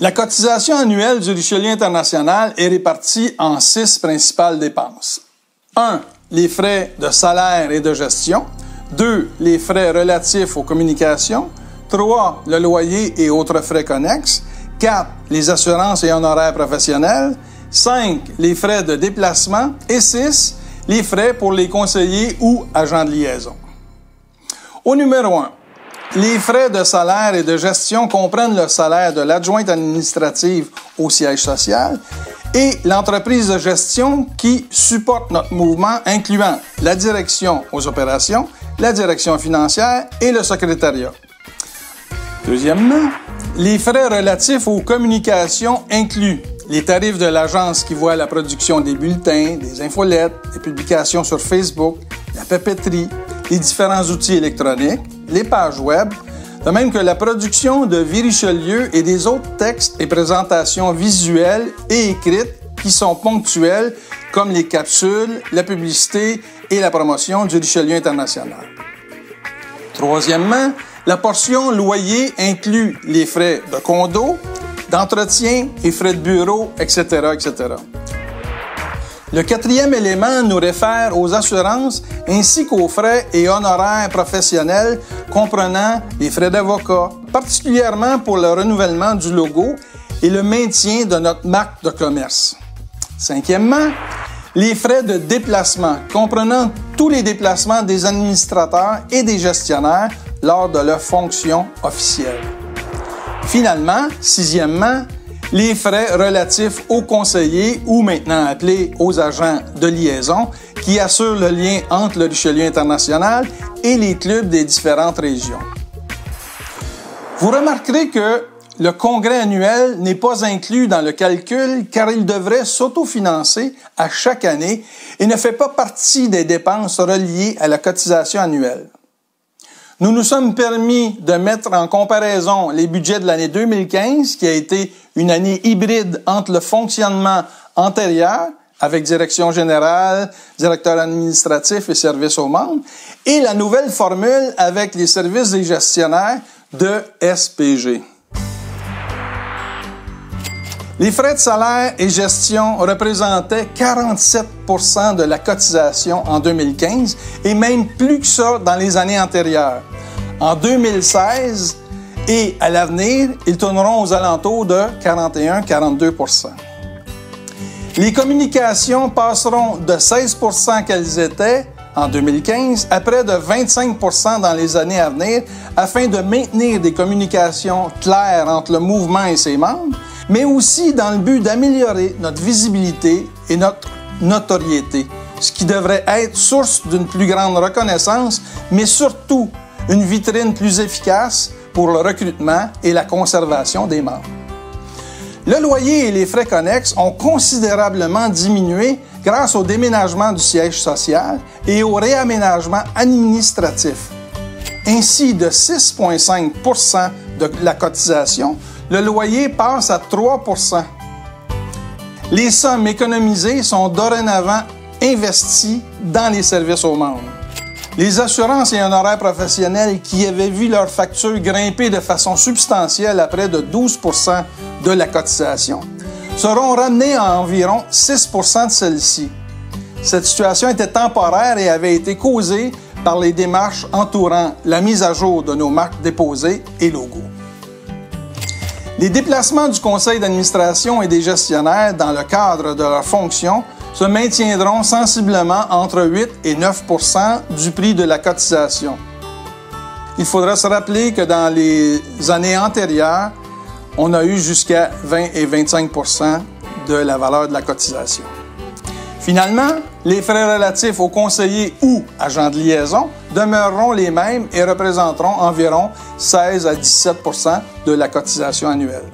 La cotisation annuelle du Richelieu International est répartie en 6 principales dépenses. 1. Les frais de salaire et de gestion. 2. Les frais relatifs aux communications. 3. Le loyer et autres frais connexes. 4. Les assurances et honoraires professionnels. 5. Les frais de déplacement. Et 6. Les frais pour les conseillers ou agents de liaison. Au numéro 1. Les frais de salaire et de gestion comprennent le salaire de l'adjointe administrative au siège social et l'entreprise de gestion qui supporte notre mouvement, incluant la direction aux opérations, la direction financière et le secrétariat. Deuxièmement, les frais relatifs aux communications incluent les tarifs de l'agence qui voit la production des bulletins, des infolettes, des publications sur Facebook, la papeterie, les différents outils électroniques, les pages web, de même que la production de Vie Richelieu et des autres textes et présentations visuelles et écrites qui sont ponctuelles, comme les capsules, la publicité et la promotion du Richelieu International. Troisièmement, la portion loyer inclut les frais de condo, d'entretien et frais de bureau, etc., etc. Le quatrième élément nous réfère aux assurances ainsi qu'aux frais et honoraires professionnels comprenant les frais d'avocat, particulièrement pour le renouvellement du logo et le maintien de notre marque de commerce. Cinquièmement, les frais de déplacement comprenant tous les déplacements des administrateurs et des gestionnaires lors de leurs fonctions officielles. Finalement, sixièmement, les frais relatifs aux conseillers ou maintenant appelés aux agents de liaison qui assurent le lien entre le Richelieu International et les clubs des différentes régions. Vous remarquerez que le congrès annuel n'est pas inclus dans le calcul car il devrait s'autofinancer à chaque année et ne fait pas partie des dépenses reliées à la cotisation annuelle. Nous nous sommes permis de mettre en comparaison les budgets de l'année 2015, qui a été une année hybride entre le fonctionnement antérieur, avec direction générale, directeur administratif et services aux membres, et la nouvelle formule avec les services des gestionnaires de SPG. Les frais de salaire et gestion représentaient 47% de la cotisation en 2015 et même plus que ça dans les années antérieures. En 2016 et à l'avenir, ils tourneront aux alentours de 41-42%. Les communications passeront de 16% qu'elles étaient en 2015 à près de 25% dans les années à venir afin de maintenir des communications claires entre le mouvement et ses membres, mais aussi dans le but d'améliorer notre visibilité et notre notoriété, ce qui devrait être source d'une plus grande reconnaissance, mais surtout une vitrine plus efficace pour le recrutement et la conservation des membres. Le loyer et les frais connexes ont considérablement diminué grâce au déménagement du siège social et au réaménagement administratif. Ainsi, de 6,5% de la cotisation, le loyer passe à 3%. Les sommes économisées sont dorénavant investies dans les services aux membres. Les assurances et honoraires professionnels qui avaient vu leurs factures grimper de façon substantielle à près de 12% de la cotisation seront ramenés à environ 6% de celle-ci. Cette situation était temporaire et avait été causée par les démarches entourant la mise à jour de nos marques déposées et logos. Les déplacements du conseil d'administration et des gestionnaires dans le cadre de leurs fonctions se maintiendront sensiblement entre 8 et 9% du prix de la cotisation. Il faudra se rappeler que dans les années antérieures, on a eu jusqu'à 20 et 25% de la valeur de la cotisation. Finalement, les frais relatifs aux conseillers ou agents de liaison demeureront les mêmes et représenteront environ 16 à 17% de la cotisation annuelle.